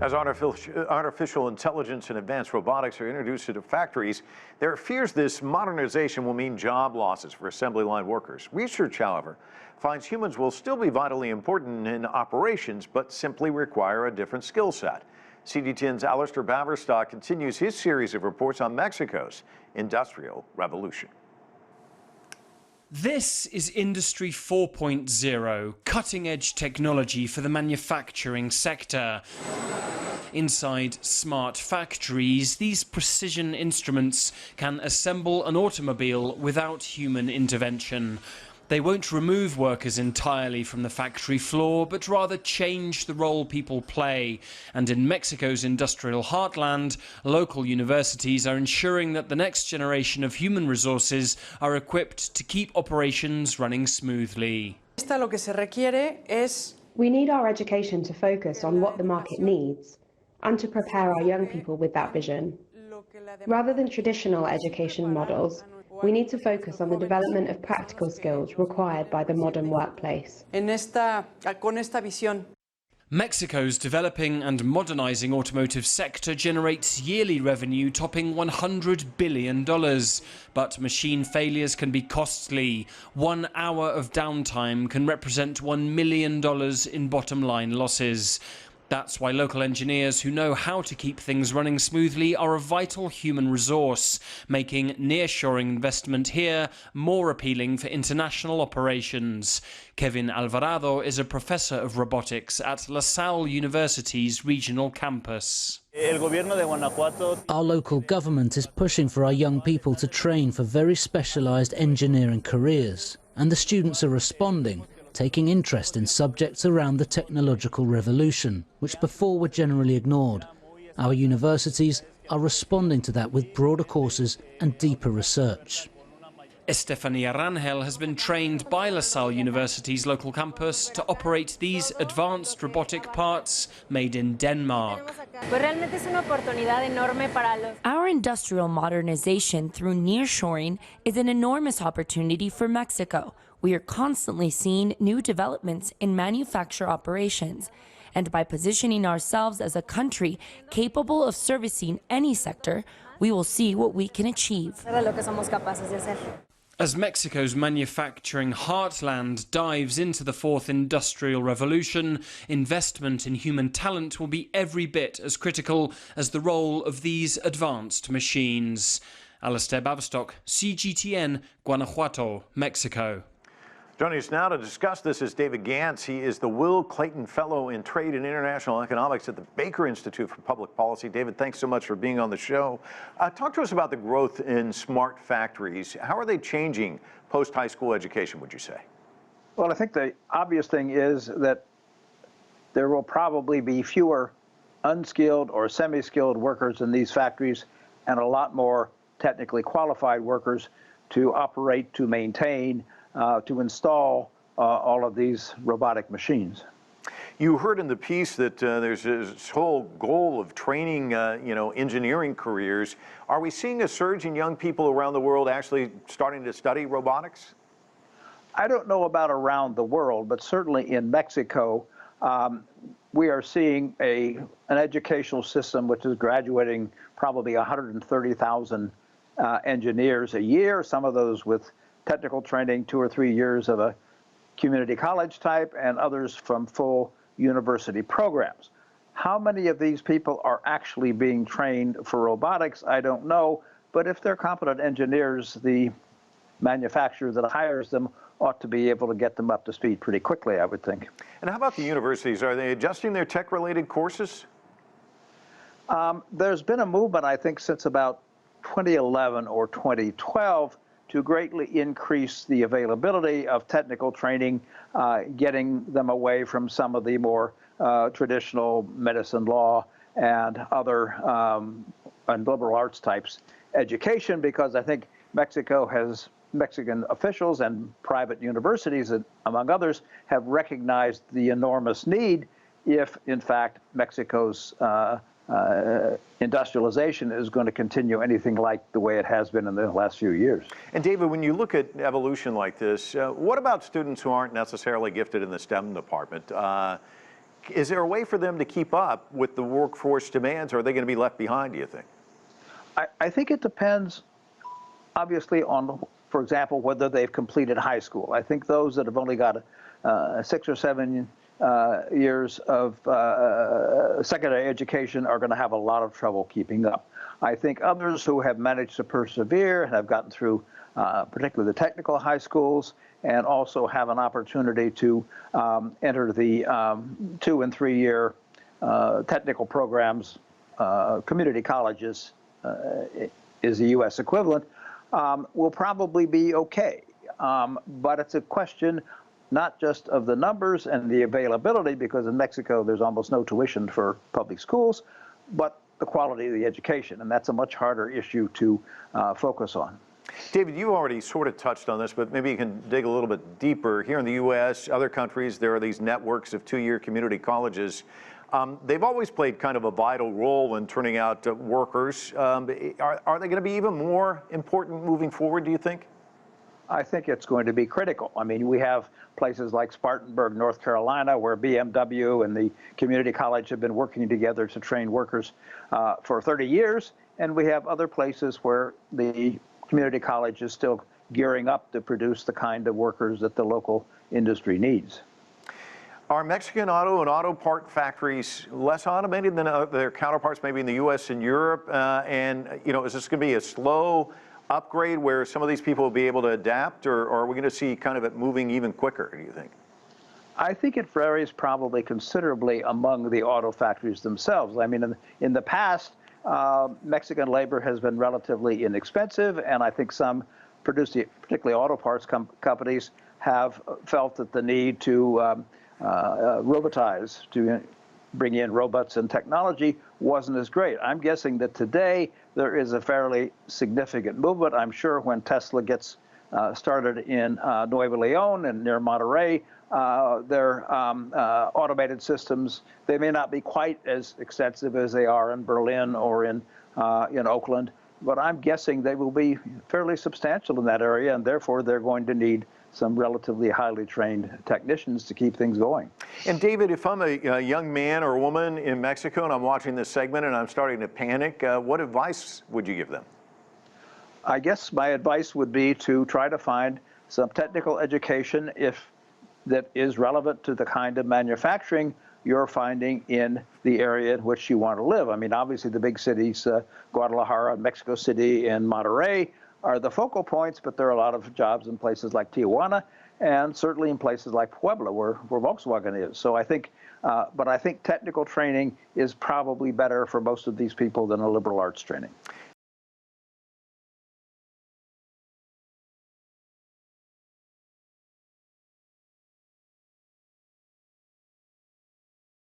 As artificial intelligence and advanced robotics are introduced into factories, there are fears this modernization will mean job losses for assembly line workers. Research, however, finds humans will still be vitally important in operations, but simply require a different skill set. CGTN's Alistair Baverstock continues his series of reports on Mexico's industrial revolution. This is Industry 4.0, cutting-edge technology for the manufacturing sector. Inside smart factories, these precision instruments can assemble an automobile without human intervention. They won't remove workers entirely from the factory floor, but rather change the role people play. And in Mexico's industrial heartland, local universities are ensuring that the next generation of human resources are equipped to keep operations running smoothly. We need our education to focus on what the market needs and to prepare our young people with that vision. Rather than traditional education models, we need to focus on the development of practical skills required by the modern workplace. Mexico's developing and modernizing automotive sector generates yearly revenue topping $100 billion. But machine failures can be costly. 1 hour of downtime can represent $1 million in bottom line losses. That's why local engineers who know how to keep things running smoothly are a vital human resource, making nearshoring investment here more appealing for international operations. Kevin Alvarado is a professor of robotics at La Salle University's regional campus. Our local government is pushing for our young people to train for very specialised engineering careers, and the students are responding, taking interest in subjects around the technological revolution, which before were generally ignored. Our universities are responding to that with broader courses and deeper research. Estefania Rangel has been trained by La Salle University's local campus to operate these advanced robotic parts made in Denmark. Our industrial modernization through nearshoring is an enormous opportunity for Mexico. We are constantly seeing new developments in manufacture operations, and by positioning ourselves as a country capable of servicing any sector, we will see what we can achieve. As Mexico's manufacturing heartland dives into the fourth industrial revolution, investment in human talent will be every bit as critical as the role of these advanced machines. Alistair Baverstock, CGTN, Guanajuato, Mexico. Joining us now to discuss this is David Gantz. He is the Will Clayton Fellow in Trade and International Economics at the Baker Institute for Public Policy. David, thanks so much for being on the show. Talk to us about the growth in smart factories. How are they changing post-high school education, would you say? Well, I think the obvious thing is that there will probably be fewer unskilled or semi-skilled workers in these factories and a lot more technically qualified workers to operate, to maintain, to install all of these robotic machines. You heard in the piece that there's this whole goal of training, engineering careers. Are we seeing a surge in young people around the world actually starting to study robotics? I don't know about around the world, but certainly in Mexico, we are seeing an educational system which is graduating probably 130,000 engineers a year, some of those with technical training, 2 or 3 years of a community college type, and others from full university programs. How many of these people are actually being trained for robotics, I don't know, but if they're competent engineers, the manufacturer that hires them ought to be able to get them up to speed pretty quickly, I would think. And how about the universities? Are they adjusting their tech-related courses? There's been a movement, I think, since about 2011 or 2012 to greatly increase the availability of technical training, getting them away from some of the more traditional medicine, law, and other and liberal arts types education, because I think Mexican officials and private universities, among others, have recognized the enormous need if, in fact, Mexico's industrialization is going to continue anything like the way it has been in the last few years. And David, when you look at evolution like this, what about students who aren't necessarily gifted in the STEM department? Is there a way for them to keep up with the workforce demands, or are they going to be left behind, do you think? I think it depends, obviously, on, for example, whether they've completed high school. I think those that have only got 6 or 7 years of secondary education are going to have a lot of trouble keeping up. I think others who have managed to persevere and have gotten through particularly the technical high schools and also have an opportunity to enter the 2- and 3-year technical programs, community colleges is the U.S. equivalent, will probably be okay. But it's a question not just of the numbers and the availability, because in Mexico there's almost no tuition for public schools, but the quality of the education, and that's a much harder issue to focus on. David, you already sort of touched on this, but maybe you can dig a little bit deeper. Here in the U.S., other countries, there are these networks of 2-year community colleges. They've always played kind of a vital role in turning out workers. Are they going to be even more important moving forward, do you think? I think it's going to be critical. I mean, we have places like Spartanburg, North Carolina, where BMW and the community college have been working together to train workers for 30 years. And we have other places where the community college is still gearing up to produce the kind of workers that the local industry needs. Are Mexican auto and auto part factories less automated than their counterparts maybe in the U.S. and Europe? And, you know, is this going to be a slow upgrade where some of these people will be able to adapt, or are we going to see kind of it moving even quicker, do you think? I think it varies probably considerably among the auto factories themselves. I mean, in the past, Mexican labor has been relatively inexpensive, and I think some particularly auto parts companies have felt that the need to robotize, to bring in robots and technology, wasn't as great. I'm guessing that today there is a fairly significant movement. I'm sure when Tesla gets started in Nuevo León and near Monterrey, their automated systems, they may not be quite as extensive as they are in Berlin or in Oakland, but I'm guessing they will be fairly substantial in that area, and therefore they're going to need some relatively highly trained technicians to keep things going. And David, if I'm a young man or woman in Mexico and I'm watching this segment and I'm starting to panic, what advice would you give them? I guess my advice would be to try to find some technical education that is relevant to the kind of manufacturing you're finding in the area in which you want to live. I mean, obviously the big cities, Guadalajara, Mexico City, and Monterrey, are the focal points, but there are a lot of jobs in places like Tijuana and certainly in places like Puebla, where Volkswagen is. So I think, but I think technical training is probably better for most of these people than a liberal arts training.